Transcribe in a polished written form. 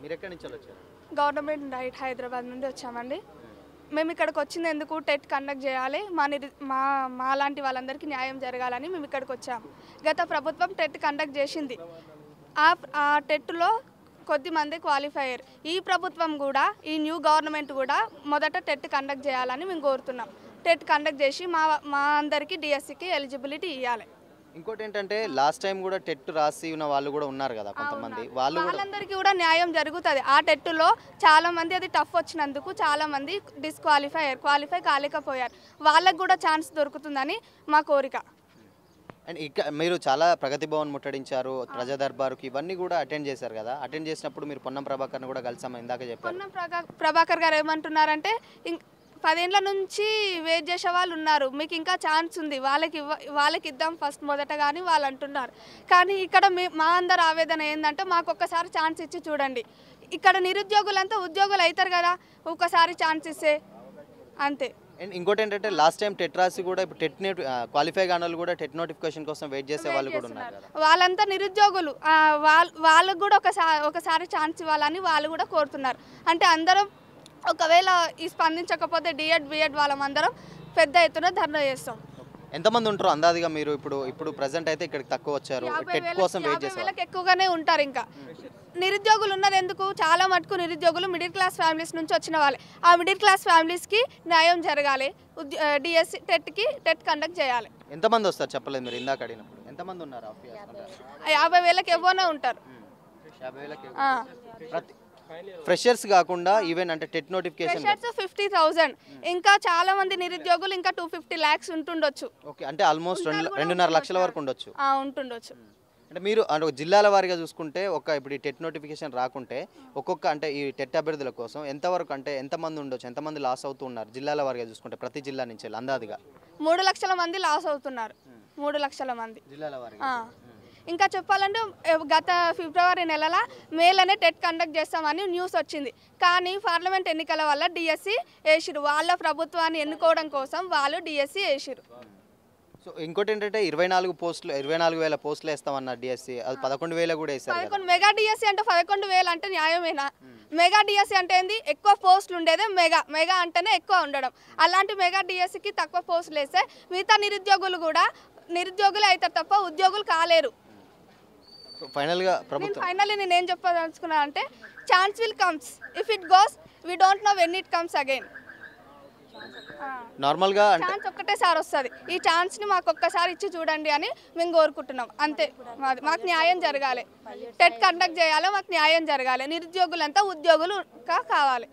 మీరు ఎక్కడి నుంచి వచ్చారు? గవర్నమెంట్ డైట్ హైదరాబాద్ నుండి వచ్చామండి. మేము ఇక్కడికి వచ్చింది ఎందుకు, టెట్ కండక్ట్ చేయాలి, మా లాంటి వాళ్ళందరికీ న్యాయం జరగాలని మేము ఇక్కడికి వచ్చాము. గత ప్రభుత్వం టెట్ కండక్ట్ చేసింది. ఆ టెట్లో కొద్దిమంది క్వాలిఫై అయ్యారు. ఈ ప్రభుత్వం కూడా, ఈ న్యూ గవర్నమెంట్ కూడా మొదట టెట్ కండక్ట్ చేయాలని మేము కోరుతున్నాం. టెట్ కండక్ట్ చేసి మా అందరికీ డిఎస్సికి ఎలిజిబిలిటీ ఇవ్వాలి. ఇంకోటి ఏంటంటే లాస్ట్ టైం కూడా టెట్ రాసి ఉన్న వాళ్ళు కూడా ఉన్నారు కదా కొంతమంది, వాళ్ళందరికీ కూడా న్యాయం జరుగుతుంది. ఆ టెట్లో చాలా మంది అది టఫ్ వచ్చినందుకు చాలా మంది డిస్క్వాలిఫై అయ్యారు, క్వాలిఫై కాలేకపోయారు. వాళ్ళకు కూడా ఛాన్స్ దొరుకుతుందని మా కోరిక. అండ్ మీరు చాలా ప్రగతి భవన్ ముట్టడించారు, ప్రజా దర్బారుకి ఇవన్నీ కూడా అటెండ్ చేశారు కదా. అటెండ్ చేసినప్పుడు మీరు పొన్నం ప్రభాకర్ని కూడా కలిసాము, ఇందాక చెప్పారు. పొన్నం ప్రభాకర్ గారు ఏమంటున్నారంటే 10 ఏళ్ల నుంచి వెయిట్ చేసే వాళ్ళు ఉన్నారు, మీకు ఇంకా ఛాన్స్ ఉంది, వాళ్ళకి ఇద్దాం ఫస్ట్ మొదట కానీ వాళ్ళు అంటున్నారు. కానీ ఇక్కడ మా అందరి ఆవేదన ఏంటంటే మాకు ఒక్కసారి ఛాన్స్ ఇచ్చి చూడండి. ఇక్కడ నిరుద్యోగులంతా ఉద్యోగులు అవుతారు కదా ఒక్కసారి ఛాన్స్ ఇస్తే, అంతే. అండ్ ఇంకోటి ఏంటంటే లాస్ట్ టైం టెట్ రాసి కూడా ఇప్పుడు టెట్ క్వాలిఫై కాని వాళ్ళు కూడా టెట్ నోటిఫికేషన్ కోసం వెయిట్ చేసే వాళ్ళు కూడా ఉన్నారు. వాళ్ళంతా నిరుద్యోగులు, వాళ్ళకు కూడా ఒకసారి ఛాన్స్ ఇవ్వాలని వాళ్ళు కూడా కోరుతున్నారు. అంటే అందరం ఒకవేళ ఈ స్పందించకపోతే డిఎడ్ బిఎడ్ వాళ్ళమందరం పెద్ద ఎత్తున ధర్నా చేస్తాం. ఎంతమంది ఉంటారు అందాదిగా? మీరు ఇప్పుడు ప్రెసెంట్ అయితే ఇక్కడికి తక్కువ వచ్చారు, టెట్ కోసం వెయిట్ చేస్తారు. ఎక్కువగానే ఉంటారు. ఇంకా నిరుద్యోగులు ఉన్నది ఎందుకు, చాలా మటుకు నిరుద్యోగులు మిడిల్ క్లాస్ ఫ్యామిలీస్ నుంచి వచ్చిన వాళ్ళే. ఆ మిడిల్ క్లాస్ ఫ్యామిలీస్కి న్యాయం జరగాలి, డిఎస్సి టెట్ కండక్ట్ చేయాలి. ఎంతమంది వస్తారు చెప్పలేదు మీరు ఇందాక అడిగినప్పుడు? ఎంతమంది ఉన్నారు? 50,000 ఎవరైనా ఉంటారు. 50,000 ఫ్రెషర్స్ కాకుండా ఈవెన్ అంటే టెట్ నోటిఫికేషన్ 50,000. ఇంకా చాలా మంది నిరుద్యోగులు ఇంకా 250 lakhs ఉంటుండొచ్చు. ఓకే, అంటే ఆల్మోస్ట్ 2.5 లక్షల వరకు ఉండొచ్చు. ఉంటుండొచ్చు. అంటే మీరు అంటే జిల్లాల వారీగా చూసుకుంటే ఇప్పుడు ఈ టెట్ నోటిఫికేషన్ రాకుంటే ఒక్కొక్క అంటే ఈ టెట్ అభ్యర్థుల కోసం ఎంతవరకు అంటే ఎంతమంది ఉండొచ్చు, ఎంతమంది లాస్ అవుతూ ఉన్నారు జిల్లాల వారీగా చూసుకుంటే? ప్రతి జిల్లా నుంచి అందాదిగా 3 లక్షల మంది లాస్ అవుతున్నారు. 3 లక్షల మంది జిల్లాల వారీగా. ఇంకా చెప్పాలంటే గత ఫిబ్రవరి నెలల మేలనే టెట్ కండక్ట్ చేస్తామని న్యూస్ వచ్చింది. కానీ పార్లమెంట్ ఎన్నికల వల్ల డిఎస్సి వేసిరు. వాళ్ళ ప్రభుత్వాన్ని ఎన్నుకోవడం కోసం వాళ్ళు డిఎస్సి వేసిరు. సో ఇంకోటి ఏంటంటే 24,000 పోస్టులు వేస్తామన్నారు డిఎస్సి, అది 11,000 కూడా వేస్తారు. 11 మెగా డిఎస్సి అంటే 11,000 అంటే న్యాయమేనా? మెగా డిఎస్సి అంటే ఏంది, ఎక్కువ పోస్టులు ఉండేదే మెగా అంటేనే ఎక్కువ ఉండడం. అలాంటి మెగా డిఎస్సికి తక్కువ పోస్టులు వేస్తే మిగతా నిరుద్యోగులు కూడా నిరుద్యోగులు అవుతారు తప్ప ఉద్యోగులు కాలేరు. ఫైనల్లీ నేను ఏం చెప్పదలుచుకున్నా అంటే chance will comes, if it goes we don't know when it comes again. నార్మల్గా ఛాన్స్ ఒక్కటేసారి వస్తుంది. ఈ ఛాన్స్ని మాకు ఒక్కసారి ఇచ్చి చూడండి అని మేము కోరుకుంటున్నాం, అంతే. మాకు న్యాయం జరగాలి, టెట్ కండక్ట్ చేయాలి, మాకు న్యాయం జరగాలి, నిరుద్యోగులంతా ఉద్యోగులుగా కావాలి.